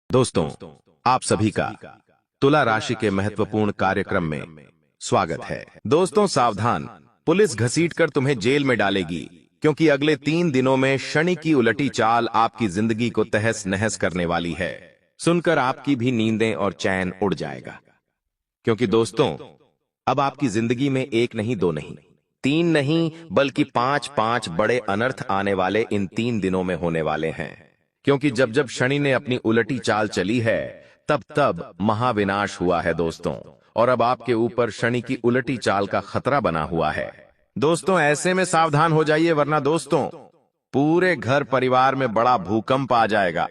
दोस्तों, आप सभी का तुला राशि के महत्वपूर्ण कार्यक्रम में स्वागत है। दोस्तों सावधान, पुलिस घसीटकर तुम्हें जेल में डालेगी क्योंकि अगले 3 दिनों में शनि की उलटी चाल आपकी जिंदगी को तहस नहस करने वाली है। सुनकर आपकी भी नींदें और चैन उड़ जाएगा, क्योंकि दोस्तों अब आपकी जिंदगी में 1 नहीं 2 नहीं 3 नहीं बल्कि 5 बड़े अनर्थ आने वाले इन 3 दिनों में होने वाले हैं। क्योंकि जब जब शनि ने अपनी उलटी चाल चली है तब तब महाविनाश हुआ है दोस्तों, और अब आपके ऊपर शनि की उलटी चाल का खतरा बना हुआ है। दोस्तों ऐसे में सावधान हो जाइए, वरना दोस्तों पूरे घर परिवार में बड़ा भूकंप आ जाएगा।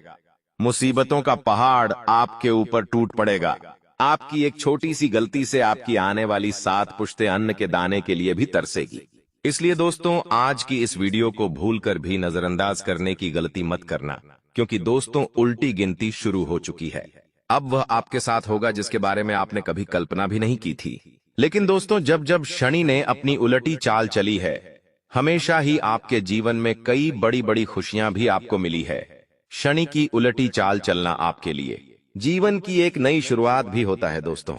मुसीबतों का पहाड़ आपके ऊपर टूट पड़ेगा। आपकी एक छोटी सी गलती से आपकी आने वाली 7 पुश्तें अन्न के दाने के लिए भी तरसेगी। इसलिए दोस्तों आज की इस वीडियो को भूलकर भी नजरअंदाज करने की गलती मत करना, क्योंकि दोस्तों उल्टी गिनती शुरू हो चुकी है। अब वह आपके साथ होगा जिसके बारे में आपने कभी कल्पना भी नहीं की थी। लेकिन दोस्तों जब जब शनि ने अपनी उलटी चाल चली है, हमेशा ही आपके जीवन में कई बड़ी बड़ी खुशियां भी आपको मिली है। शनि की उलटी चाल चलना आपके लिए जीवन की एक नई शुरुआत भी होता है। दोस्तों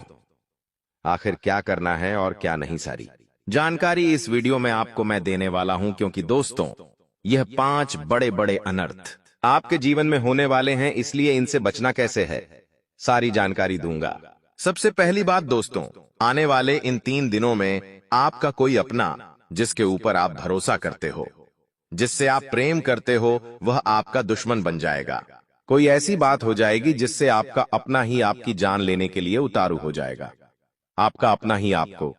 आखिर क्या करना है और क्या नहीं, सारी जानकारी इस वीडियो में आपको मैं देने वाला हूं, क्योंकि दोस्तों यह 5 बड़े बड़े अनर्थ आपके जीवन में होने वाले हैं, इसलिए इनसे बचना कैसे है सारी जानकारी दूंगा। सबसे पहली बात दोस्तों, आने वाले इन 3 दिनों में आपका कोई अपना जिसके ऊपर आप भरोसा करते हो, जिससे आप प्रेम करते हो, वह आपका दुश्मन बन जाएगा। कोई ऐसी बात हो जाएगी जिससे आपका अपना ही आपकी जान लेने के लिए उतारू हो जाएगा। आपका अपना ही आपको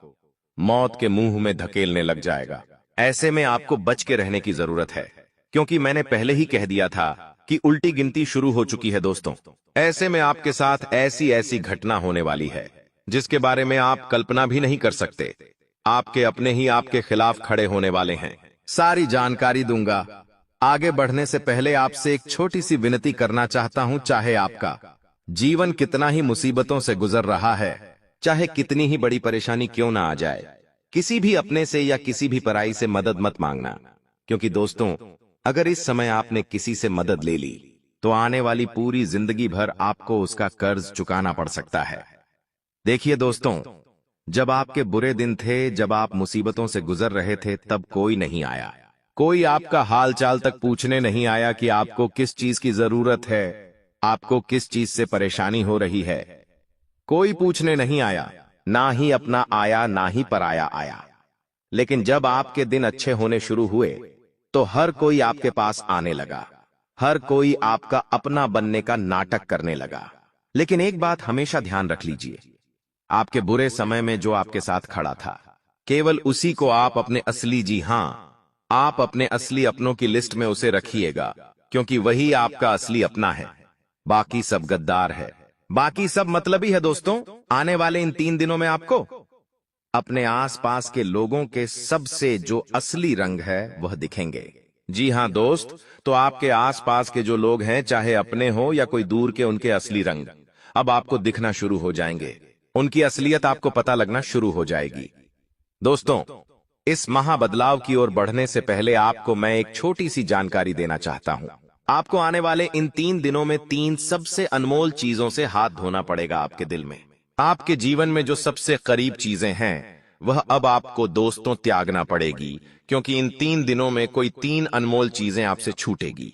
मौत के मुंह में धकेलने लग जाएगा। ऐसे में आपको बच के रहने की जरूरत है, क्योंकि मैंने पहले ही कह दिया था कि उल्टी गिनती शुरू हो चुकी है। दोस्तों ऐसे में आपके साथ ऐसी ऐसी घटना होने वाली है जिसके बारे में आप कल्पना भी नहीं कर सकते। आपके अपने ही आपके खिलाफ खड़े होने वाले हैं। सारी जानकारी दूंगा। आगे बढ़ने से पहले आपसे एक छोटी सी विनती करना चाहता हूं। चाहे आपका जीवन कितना ही मुसीबतों से गुजर रहा है, चाहे कितनी ही बड़ी परेशानी क्यों ना आ जाए, किसी भी अपने से या किसी भी पराई से मदद मत मांगना, क्योंकि दोस्तों अगर इस समय आपने किसी से मदद ले ली तो आने वाली पूरी जिंदगी भर आपको उसका कर्ज चुकाना पड़ सकता है। देखिए दोस्तों, जब आपके बुरे दिन थे, जब आप मुसीबतों से गुजर रहे थे, तब कोई नहीं आया। कोई आपका हाल चाल तक पूछने नहीं आया कि आपको किस चीज की जरूरत है, आपको किस चीज से परेशानी हो रही है। कोई पूछने नहीं आया, ना ही अपना आया ना ही पराया आया। लेकिन जब आपके दिन अच्छे होने शुरू हुए तो हर कोई आपके पास आने लगा। हर कोई आपका अपना बनने का नाटक करने लगा। लेकिन एक बात हमेशा ध्यान रख लीजिए, आपके बुरे समय में जो आपके साथ खड़ा था, केवल उसी को आप अपने असली, जी हां, आप अपने असली अपनों की लिस्ट में उसे रखिएगा, क्योंकि वही आपका असली अपना है। बाकी सब गद्दार है, बाकी सब मतलबी है। दोस्तों आने वाले इन 3 दिनों में आपको अपने आसपास के लोगों के सबसे जो असली रंग है वह दिखेंगे। जी हां दोस्त, तो आपके आसपास के जो लोग हैं, चाहे अपने हो या कोई दूर के, उनके असली रंग अब आपको दिखना शुरू हो जाएंगे। उनकी असलियत आपको पता लगना शुरू हो जाएगी। दोस्तों इस महाबदलाव की ओर बढ़ने से पहले आपको मैं एक छोटी सी जानकारी देना चाहता हूं। आपको आने वाले इन 3 दिनों में 3 सबसे अनमोल चीजों से हाथ धोना पड़ेगा। आपके दिल में, आपके जीवन में जो सबसे करीब चीजें हैं, वह अब आपको दोस्तों त्यागना पड़ेगी, क्योंकि इन 3 दिनों में कोई 3 अनमोल चीजें आपसे छूटेगी,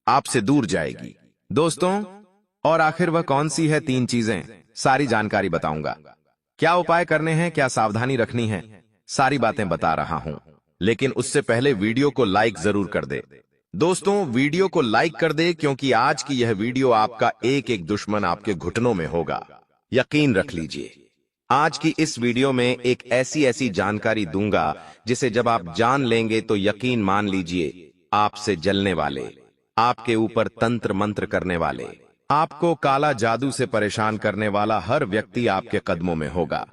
आपसे दूर जाएगी। दोस्तों और आखिर वह कौन सी है 3 चीजें, सारी जानकारी बताऊंगा। क्या उपाय करने हैं, क्या सावधानी रखनी है, सारी बातें बता रहा हूं। लेकिन उससे पहले वीडियो को लाइक जरूर कर दे। दोस्तों वीडियो को लाइक कर दे, क्योंकि आज की यह वीडियो आपका एक एक दुश्मन आपके घुटनों में होगा। यकीन रख लीजिए, आज की इस वीडियो में एक ऐसी ऐसी जानकारी दूंगा जिसे जब आप जान लेंगे तो यकीन मान लीजिए, आपसे जलने वाले, आपके ऊपर तंत्र मंत्र करने वाले, आपको काला जादू से परेशान करने वाला हर व्यक्ति आपके कदमों में होगा।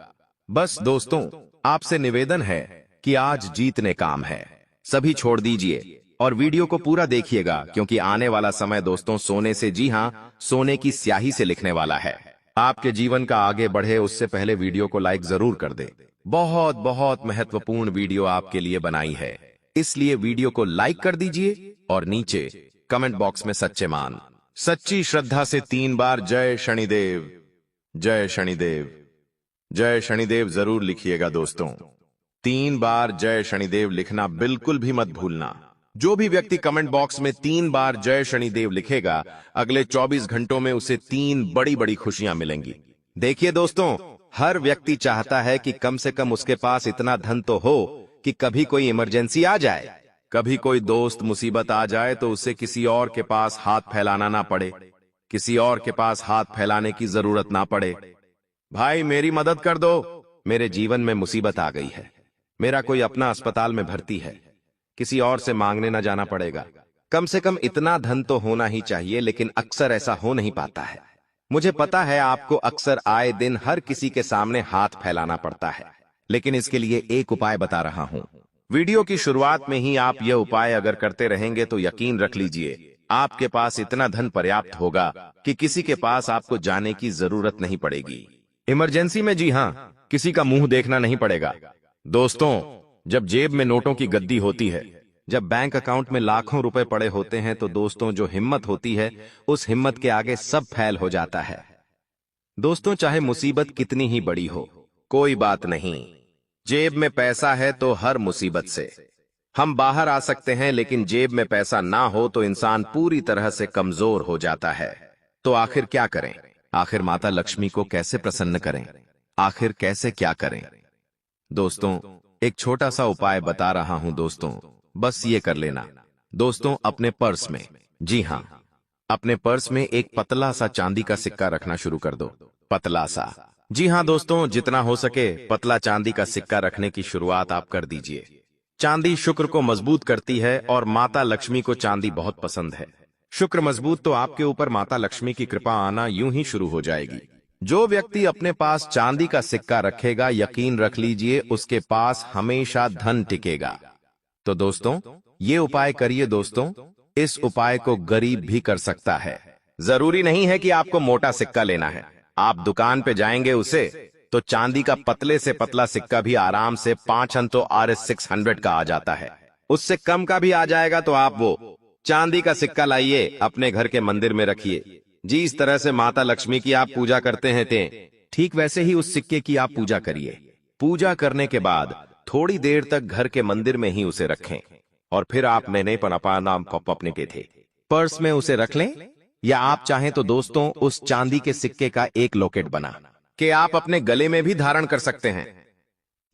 बस दोस्तों आपसे निवेदन है कि आज जीतने काम है, सभी छोड़ दीजिए और वीडियो को पूरा देखिएगा, क्योंकि आने वाला समय दोस्तों सोने से, जी हां, सोने की स्याही से लिखने वाला है। आपके जीवन का आगे बढ़े उससे पहले वीडियो को लाइक जरूर कर दे। बहुत बहुत महत्वपूर्ण वीडियो आपके लिए बनाई है, इसलिए वीडियो को लाइक कर दीजिए और नीचे कमेंट बॉक्स में सच्चे मान सच्ची श्रद्धा से 3 बार जय शनिदेव, जय शनिदेव, जय शनिदेव जरूर लिखिएगा दोस्तों। 3 बार जय शनिदेव लिखना बिल्कुल भी मत भूलना। जो भी व्यक्ति कमेंट बॉक्स में 3 बार जय शनिदेव लिखेगा, अगले 24 घंटों में उसे 3 बड़ी बड़ी खुशियां मिलेंगी। देखिए दोस्तों, हर व्यक्ति चाहता है कि कम से कम उसके पास इतना धन तो हो कि कभी कोई इमरजेंसी आ जाए, कभी कोई दोस्त मुसीबत आ जाए तो उसे किसी और के पास हाथ फैलाना ना पड़े, किसी और के पास हाथ फैलाने की जरूरत ना पड़े। भाई मेरी मदद कर दो, मेरे जीवन में मुसीबत आ गई है, मेरा कोई अपना अस्पताल में भर्ती है, किसी और से मांगने ना जाना पड़ेगा। कम से कम इतना धन तो होना ही चाहिए, लेकिन अक्सर ऐसा हो नहीं पाता है। मुझे पता है आपको अक्सर आए दिन हर किसी के सामने हाथ फैलाना पड़ता है, लेकिन इसके लिए एक उपाय बता रहा हूं। वीडियो की शुरुआत में ही आप यह उपाय अगर करते रहेंगे तो यकीन रख लीजिए आपके पास इतना धन पर्याप्त होगा कि किसी के पास आपको जाने की जरूरत नहीं पड़ेगी। इमरजेंसी में जी हाँ, किसी का मुंह देखना नहीं पड़ेगा। दोस्तों, जब जेब में नोटों की गद्दी होती है, जब बैंक अकाउंट में लाखों रुपए पड़े होते हैं, तो दोस्तों जो हिम्मत होती है उस हिम्मत के आगे सब फैल हो जाता है। दोस्तों, चाहे मुसीबत कितनी ही बड़ी हो, कोई बात नहीं, जेब में पैसा है तो हर मुसीबत से हम बाहर आ सकते हैं। लेकिन जेब में पैसा ना हो तो इंसान पूरी तरह से कमजोर हो जाता है। तो आखिर क्या करें? आखिर माता लक्ष्मी को कैसे प्रसन्न करें? आखिर कैसे क्या करें? दोस्तों, एक छोटा सा उपाय बता रहा हूं दोस्तों, बस ये कर लेना। दोस्तों, अपने पर्स में, जी हाँ, अपने पर्स में एक पतला सा चांदी का सिक्का रखना शुरू कर दो। पतला सा, जी हाँ दोस्तों, जितना हो सके पतला चांदी का सिक्का रखने की शुरुआत आप कर दीजिए। चांदी शुक्र को मजबूत करती है और माता लक्ष्मी को चांदी बहुत पसंद है। शुक्र मजबूत तो आपके ऊपर माता लक्ष्मी की कृपा आना यूं ही शुरू हो जाएगी। जो व्यक्ति अपने पास चांदी का सिक्का रखेगा, यकीन रख लीजिए उसके पास हमेशा धन टिकेगा। तो दोस्तों, ये उपाय करिए दोस्तों। इस उपाय को गरीब भी कर सकता है। जरूरी नहीं है कि आपको मोटा सिक्का लेना है। आप दुकान पे जाएंगे उसे तो चांदी का पतले से पतला सिक्का भी आराम से 5 अंतों RS 600 का आ जाता है। उससे कम का भी आ जाएगा तो आप वो चांदी का सिक्का लाइए, अपने घर के मंदिर में रखिए। जी, इस तरह से माता लक्ष्मी की आप पूजा करते हैं, ठीक वैसे ही उस सिक्के की आप पूजा करिए। पूजा करने के बाद थोड़ी देर तक घर के मंदिर में ही उसे रखें और फिर आप नए नाम अपने के थे पर्स में उसे रख लें, या आप चाहें तो दोस्तों उस चांदी के सिक्के का एक लॉकेट बना के आप अपने गले में भी धारण कर सकते हैं।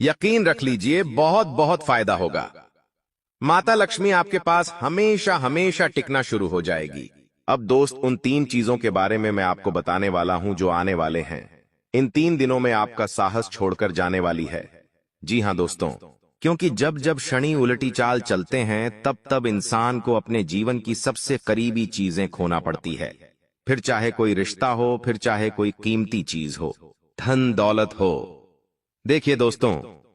यकीन रख लीजिए बहुत बहुत फायदा होगा। माता लक्ष्मी आपके पास हमेशा हमेशा टिकना शुरू हो जाएगी। अब दोस्त, उन 3 चीजों के बारे में मैं आपको बताने वाला हूं जो आने वाले हैं। इन 3 दिनों में आपका साहस छोड़कर जाने वाली है। जी हां दोस्तों, क्योंकि जब जब शनि उलटी चाल चलते हैं तब तब इंसान को अपने जीवन की सबसे करीबी चीजें खोना पड़ती है। फिर चाहे कोई रिश्ता हो, फिर चाहे कोई कीमती चीज हो, धन दौलत हो। देखिए दोस्तों,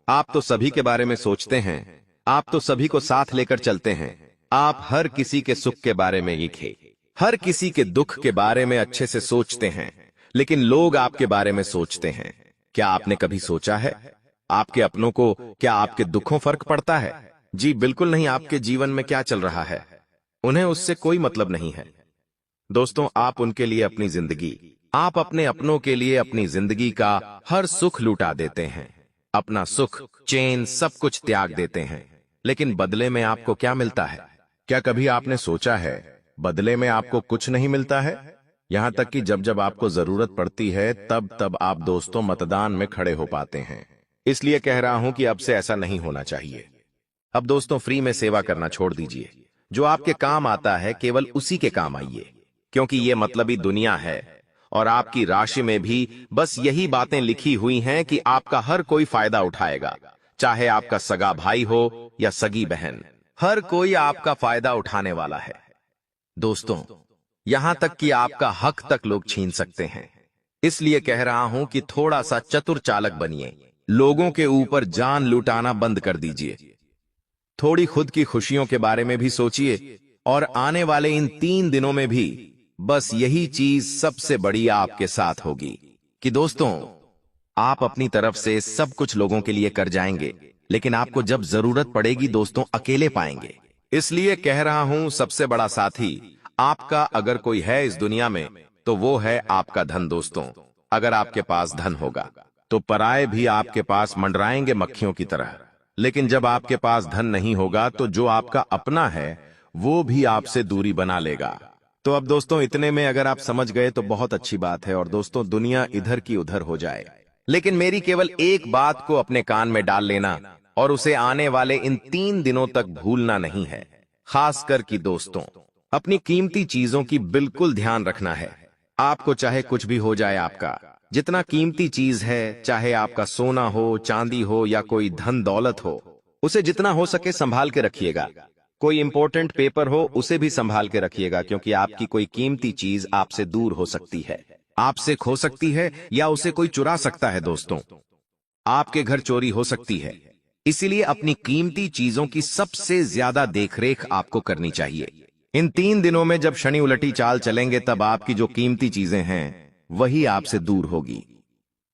आप तो सभी के बारे में सोचते हैं, आप तो सभी को साथ लेकर चलते हैं। आप हर किसी के सुख के बारे में लिखे, हर किसी के दुख के बारे में अच्छे से सोचते हैं, लेकिन लोग आपके बारे में सोचते हैं। क्या आपने कभी सोचा है आपके अपनों को क्या आपके दुखों फर्क पड़ता है? जी बिल्कुल नहीं। आपके जीवन में क्या चल रहा है उन्हें उससे कोई मतलब नहीं है। दोस्तों, आप उनके लिए अपनी जिंदगी, आप अपने अपनों के लिए अपनी जिंदगी का हर सुख लुटा देते हैं, अपना सुख, चैन, सब कुछ त्याग देते हैं। लेकिन बदले में आपको क्या मिलता है? क्या कभी आपने सोचा है बदले में आपको कुछ नहीं मिलता है? यहां तक कि जब जब आपको जरूरत पड़ती है तब तब आप दोस्तों मतदान में खड़े हो पाते हैं। इसलिए कह रहा हूं कि अब से ऐसा नहीं होना चाहिए। अब दोस्तों, फ्री में सेवा करना छोड़ दीजिए। जो आपके काम आता है केवल उसी के काम आइए, क्योंकि ये मतलबी दुनिया है और आपकी राशि में भी बस यही बातें लिखी हुई हैं कि आपका हर कोई फायदा उठाएगा। चाहे आपका सगा भाई हो या सगी बहन, हर कोई आपका फायदा उठाने वाला है। दोस्तों, यहां तक कि आपका हक तक लोग छीन सकते हैं। इसलिए कह रहा हूं कि थोड़ा सा चतुर चालक बनिए, लोगों के ऊपर जान लुटाना बंद कर दीजिए। थोड़ी खुद की खुशियों के बारे में भी सोचिए और आने वाले इन 3 दिनों में भी बस यही चीज सबसे बड़ी आपके साथ होगी कि दोस्तों, आप अपनी तरफ से सब कुछ लोगों के लिए कर जाएंगे, लेकिन आपको जब जरूरत पड़ेगी दोस्तों अकेले पाएंगे। इसलिए कह रहा हूं, सबसे बड़ा साथी आपका अगर कोई है इस दुनिया में तो वो है आपका धन। दोस्तों, अगर आपके पास धन होगा तो पराये भी आपके पास मंडराएंगे मक्खियों की तरह, लेकिन जब आपके पास धन नहीं होगा तो जो आपका अपना है वो भी आपसे दूरी बना लेगा। तो अब दोस्तों, इतने में अगर आप समझ गए तो बहुत अच्छी बात है, और दोस्तों दुनिया इधर की उधर हो जाए, लेकिन मेरी केवल एक बात को अपने कान में डाल लेना और उसे आने वाले इन 3 दिनों तक भूलना नहीं है। खासकर कि दोस्तों, अपनी कीमती चीजों की बिल्कुल ध्यान रखना है। आपको चाहे कुछ भी हो जाए, आपका जितना कीमती चीज है, चाहे आपका सोना हो, चांदी हो या कोई धन दौलत हो, उसे जितना हो सके संभाल के रखिएगा। कोई इंपॉर्टेंट पेपर हो उसे भी संभाल के रखिएगा, क्योंकि आपकी कोई कीमती चीज आपसे दूर हो सकती है, आपसे खो सकती है या उसे कोई चुरा सकता है। दोस्तों, आपके घर चोरी हो सकती है, इसीलिए अपनी कीमती चीजों की सबसे ज्यादा देखरेख आपको करनी चाहिए। इन 3 दिनों में जब शनि उलटी चाल चलेंगे तब आपकी जो कीमती चीजें हैं वही आपसे दूर होगी,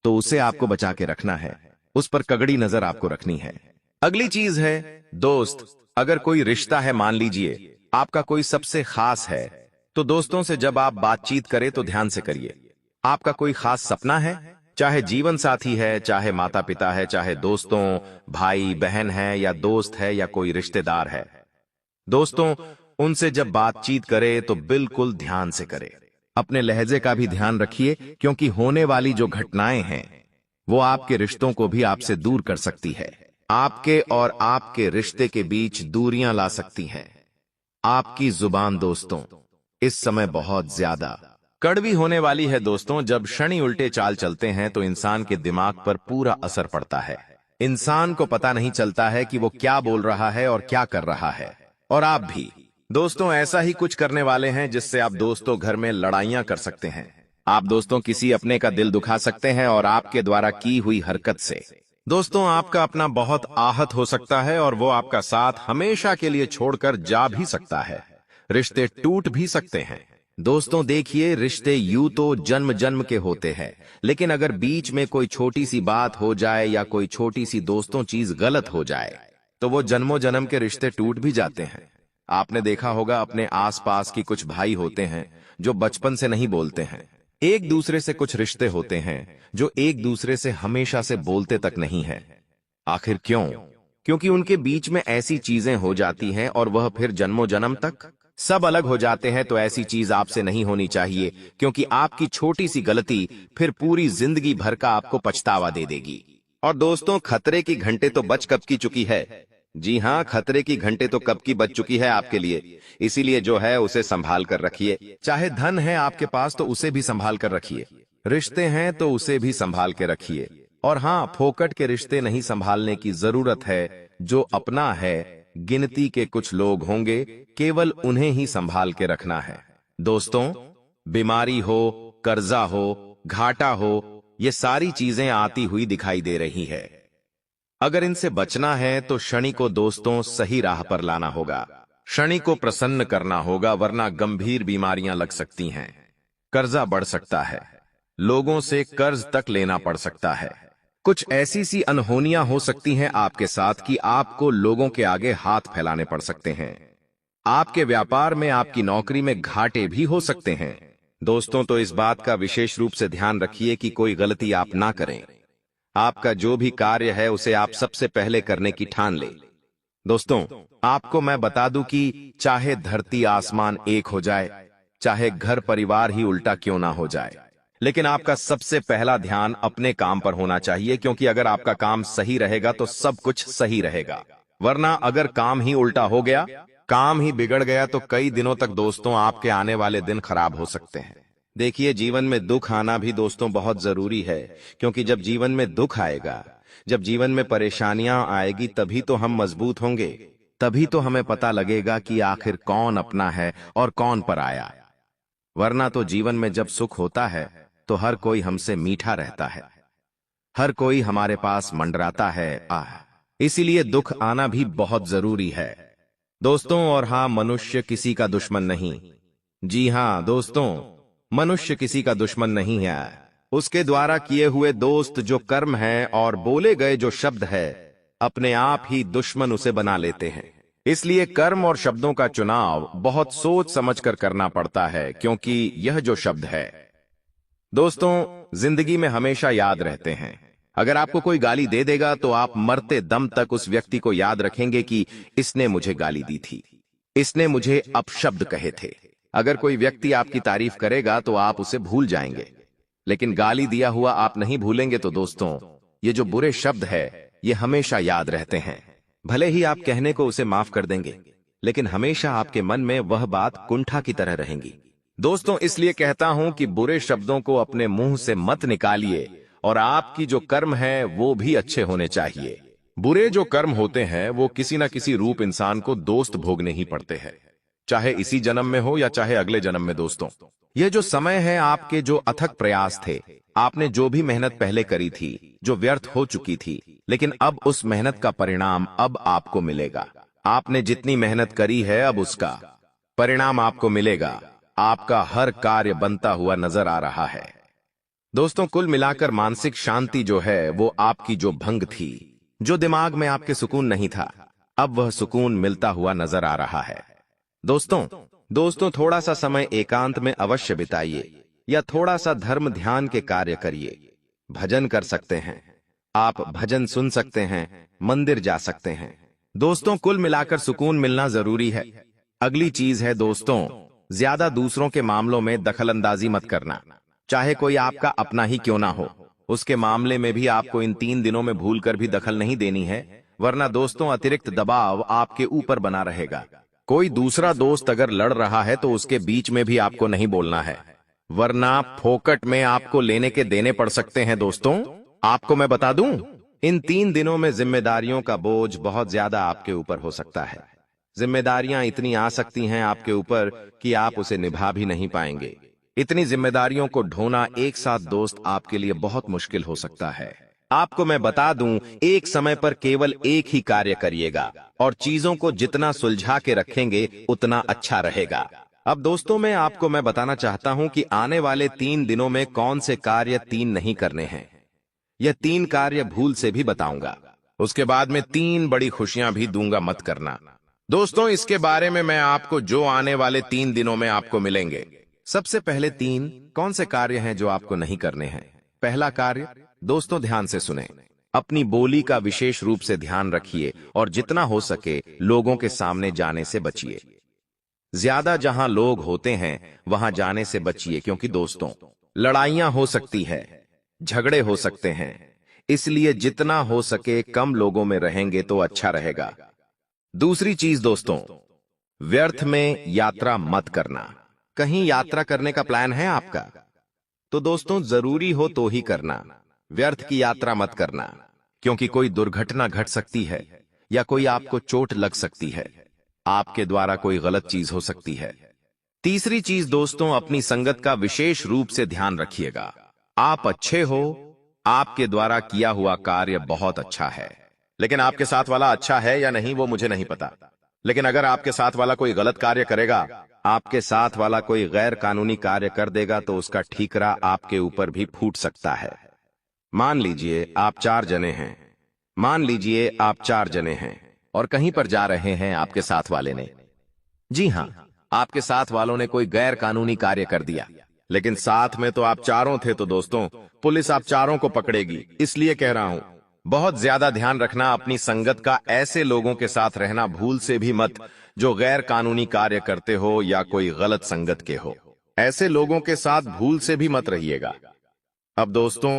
तो उसे आपको बचा के रखना है, उस पर कगड़ी नजर आपको रखनी है। अगली चीज है दोस्त, अगर कोई रिश्ता है, मान लीजिए आपका कोई सबसे खास है, तो दोस्तों से जब आप बातचीत करें तो ध्यान से करिए। आपका कोई खास सपना है, चाहे जीवन साथी है, चाहे माता पिता है, चाहे दोस्तों भाई बहन है, या दोस्त है, या कोई रिश्तेदार है, दोस्तों उनसे जब बातचीत करे तो बिल्कुल ध्यान से करे। अपने लहजे का भी ध्यान रखिए, क्योंकि होने वाली जो घटनाएं हैं वो आपके रिश्तों को भी आपसे दूर कर सकती है, आपके और आपके रिश्ते के बीच दूरियां ला सकती हैं। आपकी जुबान दोस्तों इस समय बहुत ज्यादा कड़वी होने वाली है। दोस्तों, जब शनि उल्टे चाल चलते हैं तो इंसान के दिमाग पर पूरा असर पड़ता है। इंसान को पता नहीं चलता है कि वो क्या बोल रहा है और क्या कर रहा है। और आप भी दोस्तों ऐसा ही कुछ करने वाले हैं, जिससे आप दोस्तों घर में लड़ाइयां कर सकते हैं। आप दोस्तों किसी अपने का दिल दुखा सकते हैं, और आपके द्वारा की हुई हरकत से दोस्तों आपका अपना बहुत आहत हो सकता है, और वो आपका साथ हमेशा के लिए छोड़कर जा भी सकता है। रिश्ते टूट भी सकते हैं। दोस्तों देखिए, रिश्ते यूं तो जन्म जन्म के होते हैं, लेकिन अगर बीच में कोई छोटी सी बात हो जाए या कोई छोटी सी दोस्तों चीज गलत हो जाए तो वो जन्मों जन्म के रिश्ते टूट भी जाते हैं। आपने देखा होगा, अपने आसपास की कुछ भाई होते हैं जो बचपन से नहीं बोलते हैं। एक दूसरे से कुछ रिश्ते होते हैं जो एक दूसरे से हमेशा से बोलते तक नहीं है। आखिर क्यों? क्योंकि उनके बीच में ऐसी चीजें हो जाती हैं और वह फिर जन्मों जन्म तक सब अलग हो जाते हैं। तो ऐसी चीज आपसे नहीं होनी चाहिए, क्योंकि आपकी छोटी सी गलती फिर पूरी जिंदगी भर का आपको पछतावा दे देगी। और दोस्तों, खतरे की घंटे तो बज कब की चुकी है। जी हाँ, खतरे की घंटे तो कब की बज चुकी है आपके लिए। इसीलिए जो है उसे संभाल कर रखिए। चाहे धन है आपके पास तो उसे भी संभाल कर रखिए, रिश्ते हैं तो उसे भी संभाल के रखिए। और हाँ, फोकट के रिश्ते नहीं संभालने की जरूरत है। जो अपना है, गिनती के कुछ लोग होंगे, केवल उन्हें ही संभाल के रखना है। दोस्तों, बीमारी हो, कर्जा हो, घाटा हो, ये सारी चीजें आती हुई दिखाई दे रही है। अगर इनसे बचना है तो शनि को दोस्तों सही राह पर लाना होगा। शनि को प्रसन्न करना होगा, वरना गंभीर बीमारियां लग सकती हैं। कर्जा बढ़ सकता है, लोगों से कर्ज तक लेना पड़ सकता है। कुछ ऐसी सी अनहोनियां हो सकती हैं आपके साथ कि आपको लोगों के आगे हाथ फैलाने पड़ सकते हैं। आपके व्यापार में, आपकी नौकरी में घाटे भी हो सकते हैं। दोस्तों, तो इस बात का विशेष रूप से ध्यान रखिए कि कोई गलती आप ना करें। आपका जो भी कार्य है उसे आप सबसे पहले करने की ठान ले। दोस्तों, आपको मैं बता दूं कि चाहे धरती आसमान एक हो जाए, चाहे घर परिवार ही उल्टा क्यों ना हो जाए, लेकिन आपका सबसे पहला ध्यान अपने काम पर होना चाहिए। क्योंकि अगर आपका काम सही रहेगा तो सब कुछ सही रहेगा, वरना अगर काम ही उल्टा हो गया, काम ही बिगड़ गया, तो कई दिनों तक दोस्तों आपके आने वाले दिन खराब हो सकते हैं। देखिए, जीवन में दुख आना भी दोस्तों बहुत जरूरी है, क्योंकि जब जीवन में दुख आएगा, जब जीवन में परेशानियां आएगी, तभी तो हम मजबूत होंगे। तभी तो हमें पता लगेगा कि आखिर कौन अपना है और कौन पराया। वरना तो जीवन में जब सुख होता है तो हर कोई हमसे मीठा रहता है, हर कोई हमारे पास मंडराता है। इसीलिए दुख आना भी बहुत जरूरी है दोस्तों। और हाँ, मनुष्य किसी का दुश्मन नहीं। जी हाँ दोस्तों, मनुष्य किसी का दुश्मन नहीं है। उसके द्वारा किए हुए दोस्त जो कर्म है और बोले गए जो शब्द है, अपने आप ही दुश्मन उसे बना लेते हैं। इसलिए कर्म और शब्दों का चुनाव बहुत सोच समझकर करना पड़ता है, क्योंकि यह जो शब्द है दोस्तों जिंदगी में हमेशा याद रहते हैं। अगर आपको कोई गाली दे देगा तो आप मरते दम तक उस व्यक्ति को याद रखेंगे कि इसने मुझे गाली दी थी, इसने मुझे अपशब्द कहे थे। अगर कोई व्यक्ति आपकी तारीफ करेगा तो आप उसे भूल जाएंगे, लेकिन गाली दिया हुआ आप नहीं भूलेंगे। तो दोस्तों ये जो बुरे शब्द है ये हमेशा याद रहते हैं। भले ही आप कहने को उसे माफ कर देंगे, लेकिन हमेशा आपके मन में वह बात कुंठा की तरह रहेंगी। दोस्तों इसलिए कहता हूं कि बुरे शब्दों को अपने मुंह से मत निकालिए, और आपकी जो कर्म है वो भी अच्छे होने चाहिए। बुरे जो कर्म होते हैं वो किसी न किसी रूप इंसान को दोस्त भोगने ही पड़ते हैं, चाहे इसी जन्म में हो या चाहे अगले जन्म में। दोस्तों ये जो समय है, आपके जो अथक प्रयास थे, आपने जो भी मेहनत पहले करी थी जो व्यर्थ हो चुकी थी, लेकिन अब उस मेहनत का परिणाम अब आपको मिलेगा। आपने जितनी मेहनत करी है अब उसका परिणाम आपको मिलेगा। आपका हर कार्य बनता हुआ नजर आ रहा है। दोस्तों कुल मिलाकर मानसिक शांति जो है वो आपकी जो भंग थी, जो दिमाग में आपके सुकून नहीं था, अब वह सुकून मिलता हुआ नजर आ रहा है। दोस्तों थोड़ा सा समय एकांत में अवश्य बिताइए, या थोड़ा सा धर्म ध्यान के कार्य करिए। भजन कर सकते हैं आप, भजन सुन सकते हैं, मंदिर जा सकते हैं। दोस्तों कुल मिलाकर सुकून मिलना जरूरी है। अगली चीज है दोस्तों, ज्यादा दूसरों के मामलों में दखलंदाजी मत करना, चाहे कोई आपका अपना ही क्यों ना हो। उसके मामले में भी आपको इन 3 दिनों में भूलकर भी दखल नहीं देनी है, वरना दोस्तों अतिरिक्त दबाव आपके ऊपर बना रहेगा। कोई दूसरा दोस्त अगर लड़ रहा है तो उसके बीच में भी आपको नहीं बोलना है, वरना फोकट में आपको लेने के देने पड़ सकते हैं। दोस्तों आपको मैं बता दूं, इन 3 दिनों में जिम्मेदारियों का बोझ बहुत ज्यादा आपके ऊपर हो सकता है। जिम्मेदारियां इतनी आ सकती हैं आपके ऊपर कि आप उसे निभा भी नहीं पाएंगे। इतनी जिम्मेदारियों को ढोना एक साथ दोस्त आपके लिए बहुत मुश्किल हो सकता है। आपको मैं बता दूं, एक समय पर केवल एक ही कार्य करिएगा, और चीजों को जितना सुलझा के रखेंगे उतना अच्छा रहेगा। अब दोस्तों मैं बताना चाहता हूं कि आने वाले 3 दिनों में कौन से कार्य 3 नहीं करने हैं। यह 3 कार्य भूल से भी बताऊंगा, उसके बाद में 3 बड़ी खुशियां भी दूंगा, मत करना। दोस्तों इसके बारे में मैं आपको जो आने वाले 3 दिनों में आपको मिलेंगे। सबसे पहले 3 कौन से कार्य हैं जो आपको नहीं करने हैं। पहला कार्य, दोस्तों ध्यान से सुने, अपनी बोली का विशेष रूप से ध्यान रखिए और जितना हो सके लोगों के सामने जाने से बचिए। ज्यादा जहां लोग होते हैं वहां जाने से बचिए, क्योंकि दोस्तों लड़ाइयां हो सकती है, झगड़े हो सकते हैं, इसलिए जितना हो सके कम लोगों में रहेंगे तो अच्छा रहेगा। दूसरी चीज दोस्तों, व्यर्थ में यात्रा मत करना। कहीं यात्रा करने का प्लान है आपका तो दोस्तों जरूरी हो तो ही करना, व्यर्थ की यात्रा मत करना, क्योंकि कोई दुर्घटना घट सकती है या कोई आपको चोट लग सकती है, आपके द्वारा कोई गलत चीज हो सकती है। तीसरी चीज दोस्तों, अपनी संगत का विशेष रूप से ध्यान रखिएगा। आप अच्छे हो, आपके द्वारा किया हुआ कार्य बहुत अच्छा है, लेकिन आपके साथ वाला अच्छा है या नहीं वो मुझे नहीं पता। लेकिन अगर आपके साथ वाला कोई गलत कार्य करेगा, आपके साथ वाला कोई गैर कानूनी कार्य कर देगा, तो उसका ठीकरा आपके ऊपर भी फूट सकता है। मान लीजिए आप 4 जने हैं, और कहीं पर जा रहे हैं आपके साथ वाले ने, जी हां, आपके साथ वालों ने कोई गैर कानूनी कार्य कर दिया, लेकिन साथ में तो आप चारों थे। तो दोस्तों पुलिस आप चारों को पकड़ेगी, इसलिए कह रहा हूं बहुत ज्यादा ध्यान रखना अपनी संगत का। ऐसे लोगों के साथ रहना भूल से भी मत जो गैर कानूनी कार्य करते हो या कोई गलत संगत के हो। ऐसे लोगों के साथ भूल से भी मत रहिएगा। अब दोस्तों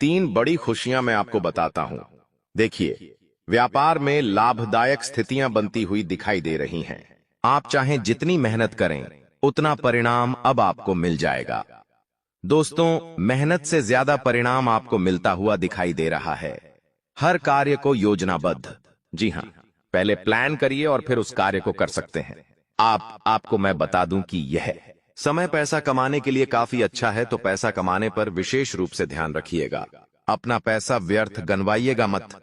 3 बड़ी खुशियां मैं आपको बताता हूं। देखिए, व्यापार में लाभदायक स्थितियां बनती हुई दिखाई दे रही हैं। आप चाहें जितनी मेहनत करें उतना परिणाम अब आपको मिल जाएगा। दोस्तों मेहनत से ज्यादा परिणाम आपको मिलता हुआ दिखाई दे रहा है। हर कार्य को योजनाबद्ध, जी हां, पहले प्लान करिए और फिर उस कार्य को कर सकते हैं। आपको मैं बता दूं कि यह समय पैसा कमाने के लिए काफी अच्छा है, तो पैसा कमाने पर विशेष रूप से ध्यान रखिएगा। अपना पैसा व्यर्थ गनवाइएगा मत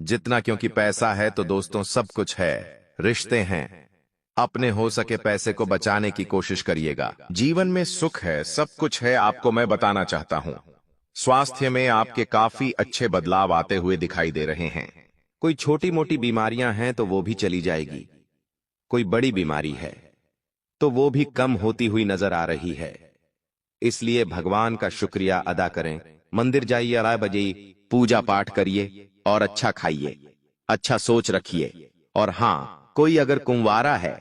जितना, क्योंकि पैसा है तो दोस्तों सब कुछ है, रिश्ते हैं। अपने हो सके पैसे को बचाने की कोशिश करिएगा। जीवन में सुख है, सब कुछ है। आपको मैं बताना चाहता हूं, स्वास्थ्य में आपके काफी अच्छे बदलाव आते हुए दिखाई दे रहे हैं। कोई छोटी मोटी बीमारियां हैं तो वो भी चली जाएगी। कोई बड़ी बीमारी है तो वो भी कम होती हुई नजर आ रही है। इसलिए भगवान का शुक्रिया अदा करें, मंदिर जाइए, 11 बजे पूजा पाठ करिए और अच्छा खाइए, अच्छा सोच रखिए। और हाँ, कोई अगर कुंवारा है,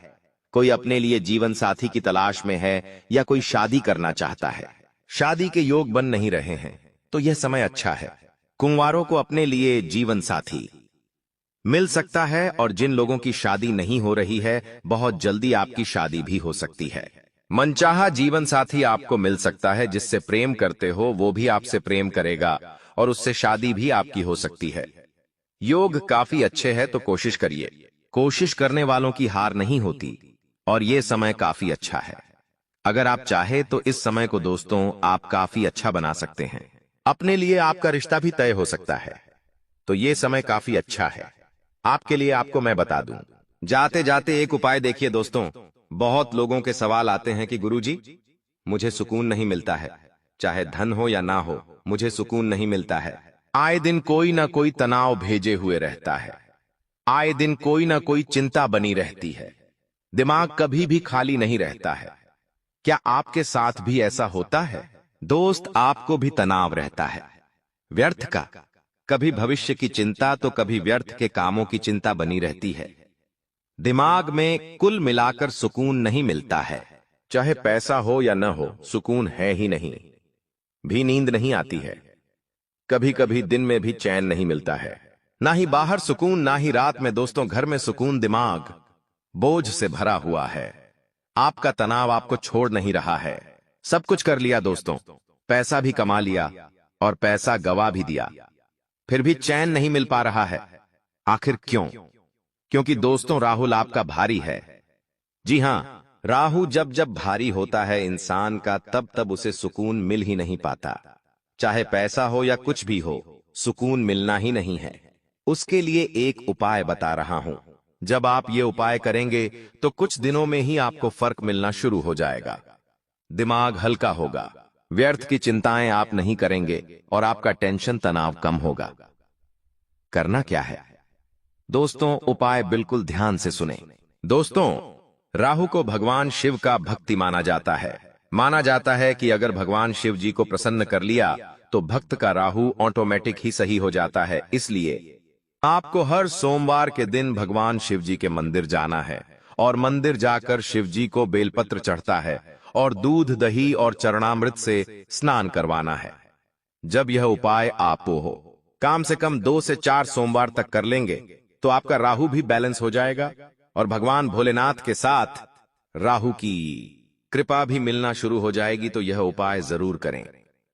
कोई अपने लिए जीवन साथी की तलाश में है या कोई शादी करना चाहता है, शादी के योग बन नहीं रहे हैं, तो यह समय अच्छा है। कुंवारों को अपने लिए जीवन साथी मिल सकता है और जिन लोगों की शादी नहीं हो रही है, बहुत जल्दी आपकी शादी भी हो सकती है। मनचाहा जीवन साथी आपको मिल सकता है, जिससे प्रेम करते हो वो भी आपसे प्रेम करेगा और उससे शादी भी आपकी हो सकती है। योग काफी अच्छे है तो कोशिश करिए। कोशिश करने वालों की हार नहीं होती और ये समय काफी अच्छा है। अगर आप चाहे तो इस समय को दोस्तों आप काफी अच्छा बना सकते हैं। अपने लिए आपका रिश्ता भी तय हो सकता है, तो ये समय काफी अच्छा है आपके लिए। आपको मैं बता दूं, जाते जाते एक उपाय देखिए दोस्तों। बहुत लोगों के सवाल आते हैं कि गुरुजी, मुझे सुकून नहीं मिलता है, चाहे धन हो या ना हो, मुझे सुकून नहीं मिलता है। आए दिन कोई ना कोई तनाव भेजे हुए रहता है, आए दिन कोई ना कोई चिंता बनी रहती है, दिमाग कभी भी खाली नहीं रहता है। क्या आपके साथ भी ऐसा होता है? दोस्त, आपको भी तनाव रहता है, व्यर्थ का, कभी भविष्य की चिंता तो कभी व्यर्थ के कामों की चिंता बनी रहती है। दिमाग में कुल मिलाकर सुकून नहीं मिलता है, चाहे पैसा हो या न हो, सुकून है ही नहीं। भी नींद नहीं आती है, कभी कभी दिन में भी चैन नहीं मिलता है, ना ही बाहर सुकून ना ही रात में। दोस्तों, घर में सुकून दिमाग बोझ से भरा हुआ है। आपका तनाव आपको छोड़ नहीं रहा है। सब कुछ कर लिया दोस्तों, पैसा भी कमा लिया और पैसा गवा भी दिया, फिर भी चैन नहीं मिल पा रहा है। आखिर क्यों? क्योंकि दोस्तों, राहुल आपका भारी है। जी हां, राहु जब जब भारी होता है इंसान का, तब तब उसे सुकून मिल ही नहीं पाता। चाहे पैसा हो या कुछ भी हो, सुकून मिलना ही नहीं है। उसके लिए एक उपाय बता रहा हूं। जब आप ये उपाय करेंगे तो कुछ दिनों में ही आपको फर्क मिलना शुरू हो जाएगा। दिमाग हल्का होगा, व्यर्थ की चिंताएं आप नहीं करेंगे और आपका टेंशन तनाव कम होगा। करना क्या है दोस्तों? उपाय बिल्कुल ध्यान से सुने। दोस्तों, राहु को भगवान शिव का भक्ति माना जाता है। माना जाता है कि अगर भगवान शिव जी को प्रसन्न कर लिया तो भक्त का राहु ऑटोमेटिक ही सही हो जाता है। इसलिए आपको हर सोमवार के दिन भगवान शिव जी के मंदिर जाना है और मंदिर जाकर शिव जी को बेलपत्र चढ़ता है और दूध, दही और चरणामृत से स्नान करवाना है। जब यह उपाय आप हो कम से कम 2 से 4 सोमवार तक कर लेंगे तो आपका राहु भी बैलेंस हो जाएगा और भगवान भोलेनाथ के साथ राहु की कृपा भी मिलना शुरू हो जाएगी। तो यह उपाय जरूर करें,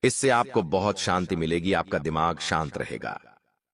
इससे आपको बहुत शांति मिलेगी, आपका दिमाग शांत रहेगा।